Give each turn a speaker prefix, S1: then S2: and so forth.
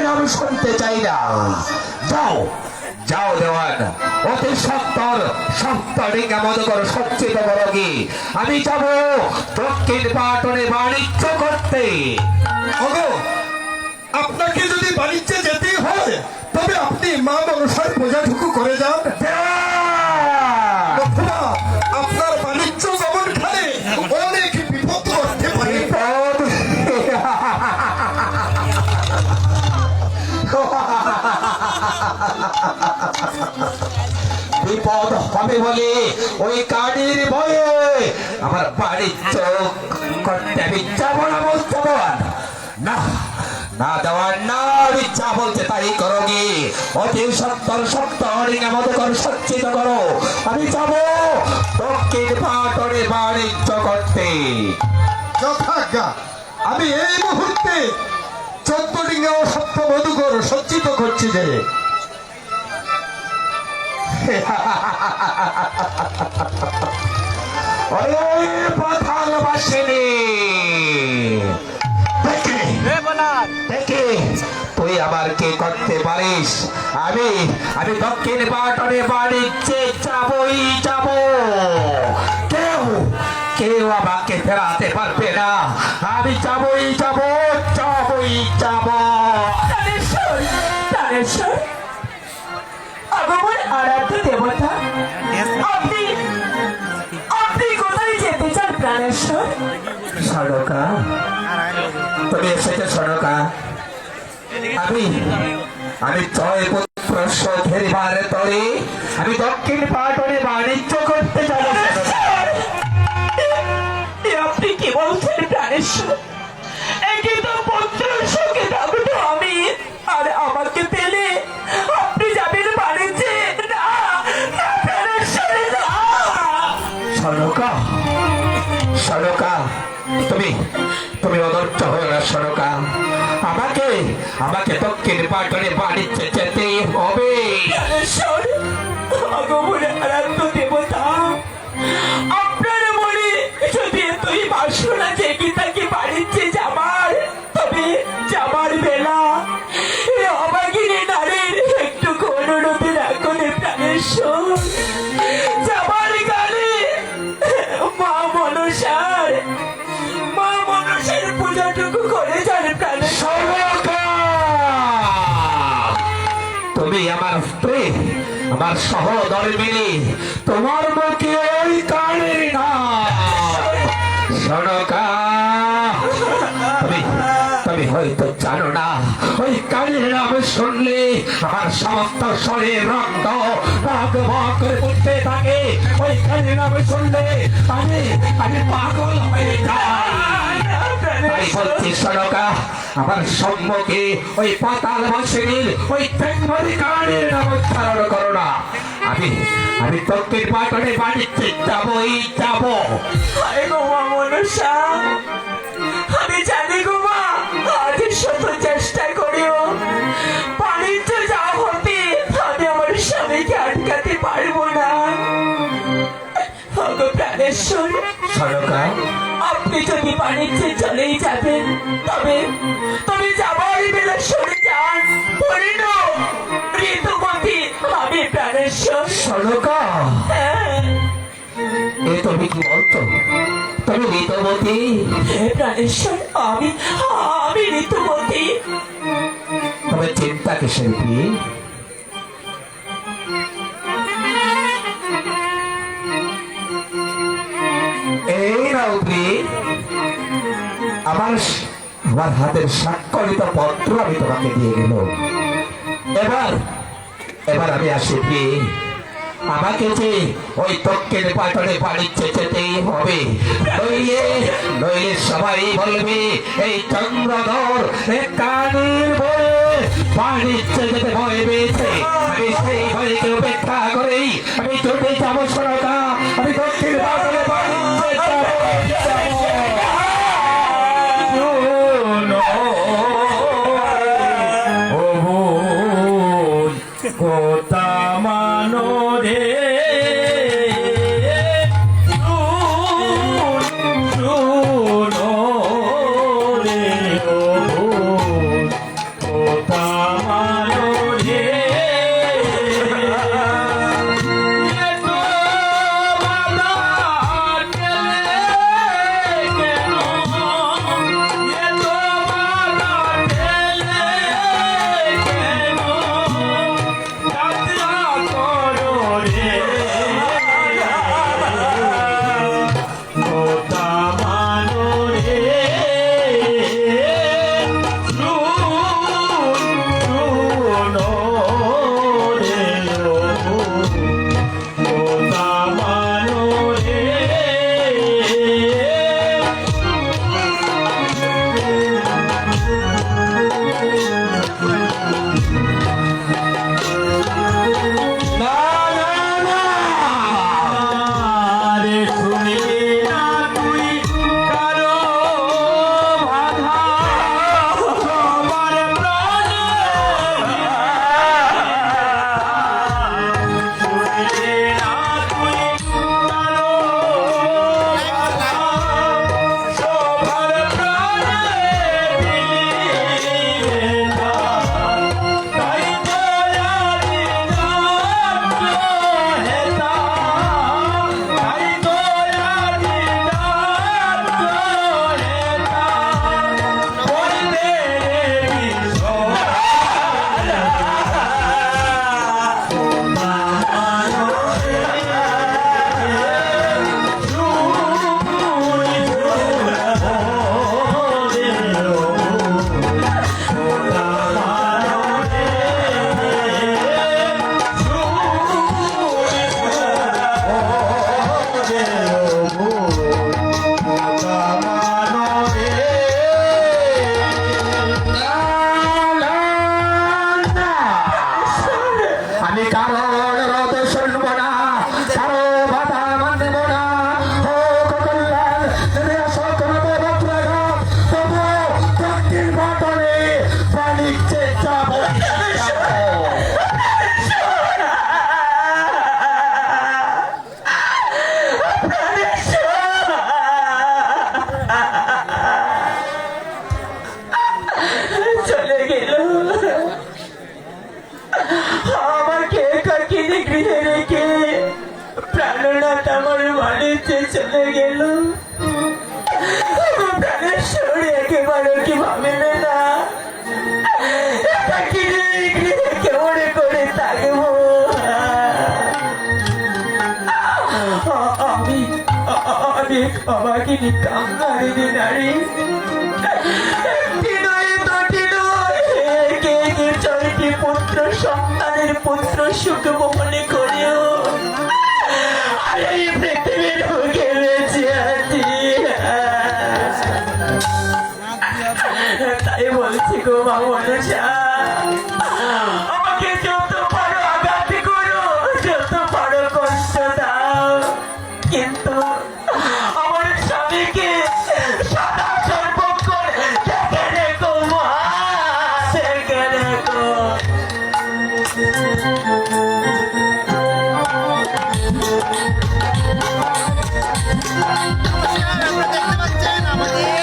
S1: নাম শুনতে চাই না। যাও যাও দেওয়ান, অতি সত্তর সপ্তরিঙ্গা মধুকর সজ্জিত বরগে আমি যাব দক্ষিণ পাটনে বাণিজ্য করতে।
S2: ওগো, আপনাকে যদি বাণিজ্যে যেতে হয় তবে আপনি মা মনসার পূজাটুকু করে যান। অথবা আপনার বাণিজ্য গমনখানে অনেক বিপদ ঘটতে পারে।
S1: বিপদ হবে বলে ওই কানির ভয়ে আমার বাণিজ্য করতে আমি যাবো না বলতে না না দেওয়ার না, আমি যা বলতে তাই করো গে। অতি সত্তর সপ্তরিঙ্গা মধুকর সজ্জিত করো, আমি যাব দক্ষিণ পাটনে বাণিজ্য করতে।
S2: যথাজ্ঞা। আমি এই মুহূর্তে 14 ডিঙ্গা ও সপ্ত মধুকর সজ্জিত করছি যে।
S1: তুই আবার কে করতে পারিস? আমি আমি দক্ষিণ পাটনে বাণিজ্যে যাবই যাব, কেউ কেউ আমাকে ফেরাতে পারবে না। আমি যাবই যাব, যাবই যাব।
S3: আরাধ্য দেবতা, আপনি আপনি কোথায় যেতে চান প্রাণেশ্বর?
S1: সনকা, তুমি এসেছো সনকা। আমি আমি জয়পুত্র ঘেরিবার তরে আমি দক্ষিণ পাটনে বাণিজ্য করতে যাব।
S3: আপনি কি বলছেন প্রাণেশ্বর? একে তো পুত্র সুখে থাকতো আমি, আর আমাকে পেলে আপনি যাবেন বাণিজ্যে? না না প্রাণেশ্বর, না।
S1: সনকা, সনকা, তুমি তুমি অদর্থ হয়ে না সনকা। আমাকে আমাকে দক্ষিণ পাটনে বাণিজ্যে যেতেই হবে।
S3: প্রাণেশ্বর, ভগবানের আরাধ্য দেবতা, আপনার মনে যদি তুই বাসনা জেগে থাকি বাণিজ্যে যাবার, তবে যাবার বেলা এই অবাগিনী নারীর একটু অনুরোধ রাখলে প্রাণেশ্বর। যাবার গানে মা মনসার পূজাটুকু করে যান প্রাণেশ্বর।
S1: তুমি আমার স্ত্রী, আমার সহধর্মিণী, তোমার মুখে ওই কানের নাম সনকা। তুমি তুমি হয়তো জানো না, ওই কানের নাম শুনলে আমার সমস্ত শরীর রক্ত ভাগ ভাগ করে উঠতে থাকে। ওই কানের নাম শুনলে আমি আমি পাগল হয়ে যাই। তাই বলছি সনকা, আমার সম্মুখে ওই পাতাল বাসিনীর ওই তেঙ্গরি কানের নাম উচ্চারণ করো না। আমি আমি দক্ষিণ পাটনে বাণিজ্যে যাবই যাব।
S3: হায় গো মা মনসা, আমি জানি গো মা, আজ শত চেষ্টা করিও বাণিজ্য যাওয়া হতে আমি আমার স্বামীকে আটকাতে পারবো না। গো প্রাণেশ্বর,
S1: সনকা,
S3: আপনি যদি বাণিজ্যে চলেই যাবেন, তবে তবে যাবার বেলা সরে যান। পরিণ ঋতুমতি আমি প্রাণেশ্বর।
S1: সনকা, এ তুমি কি বলতো? তুমি ঋতুমতি?
S3: প্রাণেশ্বর, আমি আমি ঋতুমতি।
S1: তবে চিন্তা কিসের কি? এই রাউদ্রি, আমার আমার হাতের স্বাক্ষরিত পত্র আমি তোমাকে দিয়ে গেল। এবার এবার আমি আসি কি, আমাকে যে ওই দক্ষিণ পাটনে বাণিজ্যে যেতেই হবে, নইলে নইলে সবাই বলবে এই চন্দ্রধর কানির বয়ে বাণিজ্যে যেতে ভয় পেয়েছে। আমি সেই ভয়কে উপেক্ষা করেই আমি চলে যাবো সনকা, আমি দক্ষিণ পাটনে বাণিজ্যে যাবো।
S4: কোতা মানো রে শুনো রে কোতা
S3: থাকি রে, কেমন করে থাকবো? আমি আমাকে কামড়ানি নারী একটি নয় দুটি নয় একে একে 6টি পুত্র সন্তানের পুত্র সুখ মনে করেও আর এই পৃথিবীর বুকে বেঁচে আছি। তাই বলছি গো মা মনসা, আমাকে যত পারো আঘাত করো, যত পারো কষ্ট দাও, কিন্তু আমার স্বামীকে সদা সর্বক্ষণ দেখে রেখো মা, দেখে রেখো।
S5: আপনারা দেখতে পাচ্ছেন আমাদের